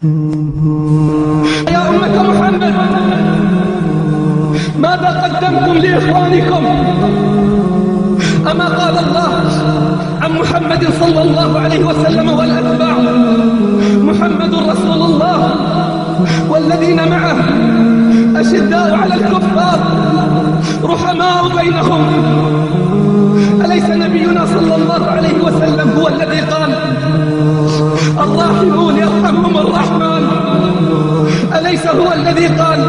يا أمة محمد، ماذا قدمتم لإخوانكم؟ أما قال الله عن محمد صلى الله عليه وسلم والأتباع: محمد رسول الله والذين معه أشداء على الكفار رحماء بينهم. أليس نبينا صلى الله عليه وسلم هو الذي قال: الراحمون يرحمهم الرحمن؟ أليس هو الذي قال: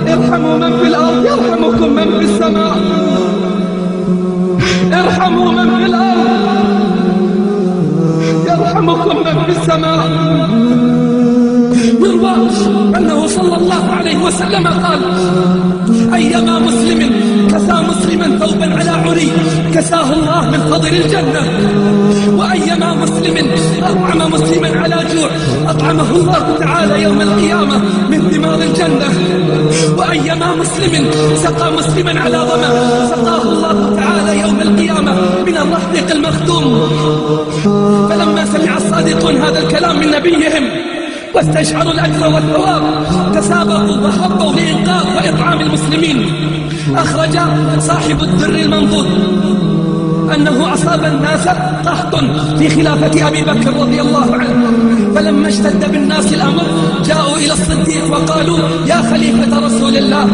ارحموا من في الأرض يرحمكم من في السماء؟ ارحموا من في الأرض يرحمكم من في السماء. يروى أنه صلى الله عليه وسلم قال: أيما مسلم كسى مسلما ثوبا على عري كساه الله من فضل الجنة، وأيما مسلم أطعم مسلما على جوع أطعمه الله تعالى يوم القيامة من ثمار الجنة، وأيما مسلم سقى مسلما على ظمأ سقاه الله تعالى يوم القيامة من الرحيق المختوم. فلما سمع الصادقون هذا الكلام من نبيهم واستشعروا الأجر والثواب تسابقوا وحبوا لإنقاذ وإطعام المسلمين. أخرج صاحب الدر المنضود أنه أصاب الناس قحط في خلافة أبي بكر رضي الله عنه، فلما اشتد بالناس الأمر جاءوا إلى الصديق وقالوا: يا خليفة رسول الله،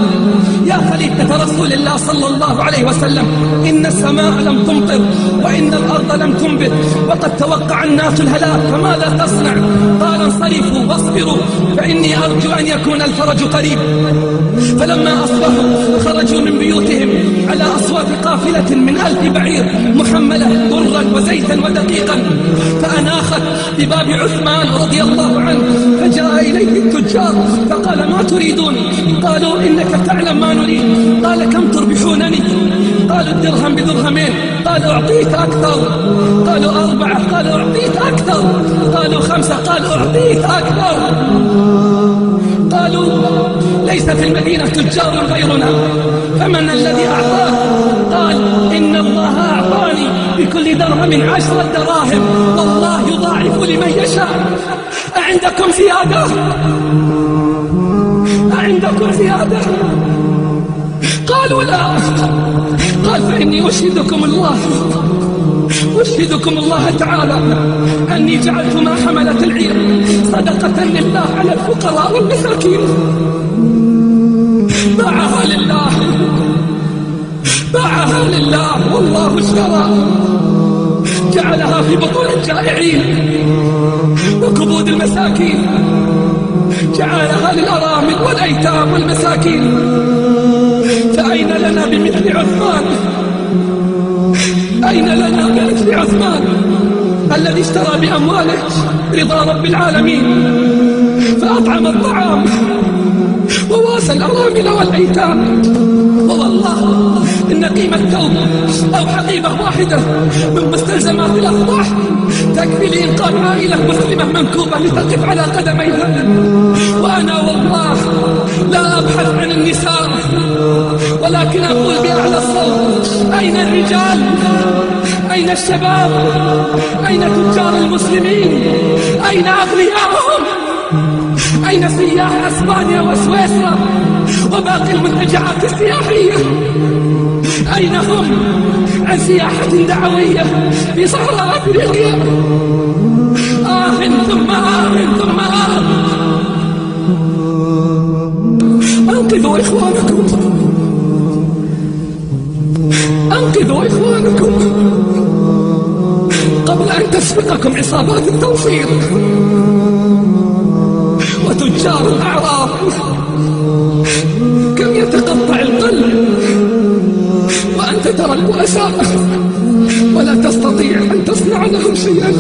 يا خليفة رسول الله صلى الله عليه وسلم، إن السماء لم تمطر وإن الأرض لم تنبت وقد توقع الناس الهلاك، فماذا تصنع؟ قال: انصرفوا واصبروا فإني أرجو أن يكون الفرج قريب. فلما أصبحوا خرجوا من بيوتهم على أصوات قافلة من 1000 بعير محملة برا وزيتا ودقيقا، فأناخت بباب عثمان رضي الله عنه، فجاء إليه التجار فقال: ما تريدون؟ قالوا: إنك تعلم ما نريد. قال: كم تربحونني؟ قالوا: الدرهم بدرهمين. قالوا: أعطيت أكثر. قالوا: 4. قالوا: أعطيت أكثر. قالوا: 5. قالوا: أعطيت أكثر. قالوا: ليس في المدينة تجار غيرنا، فمن الذي أعطاك؟ قال: إن الله أعطاني بكل درهم 10 دراهم، والله يضاعف لمن يشاء. أعندكم زيادة؟ أعندكم زيادة؟ قالوا: لا. قال: فإني أشهدكم الله تعالى أني جعلت ما حملت العير صدقة لله على الفقراء والمساكين. باعها لله والله اشترى، جعلها في بطون الجائعين وكبود المساكين، جعلها للأرامل والأيتام والمساكين. فأين لنا بمثل عثمان؟ أين لنا بمثل عثمان الذي اشترى بأمواله رضا رب العالمين، فأطعم الطعام وواسى الأرامل والأيتام. والله إن قيمة ثوب أو حقيبة واحدة من مستلزمات الأفراح تكفي لإنقاذ عائلة مسلمة منكوبة لتقف على قدميها. وأنا والله لا أبحث عن النساء، ولكن أقول بأعلى الصوت: أين الرجال؟ أين الشباب؟ أين تجار المسلمين؟ أين أغنياءهم؟ أين سياح أسبانيا وسويسرا وباقي المنتجعات السياحية؟ أين هم عن سياحة دعوية في صحراء أفريقيا؟ ثم ثم أنقذوا إخوانكم، أنقذوا إخوانكم قبل أن تسبقكم عصابات التوفير وتجار الأعراض. كم يتقطع القلب وأنت ترى البؤساء ولا تستطيع أن تصنع لهم شيئا.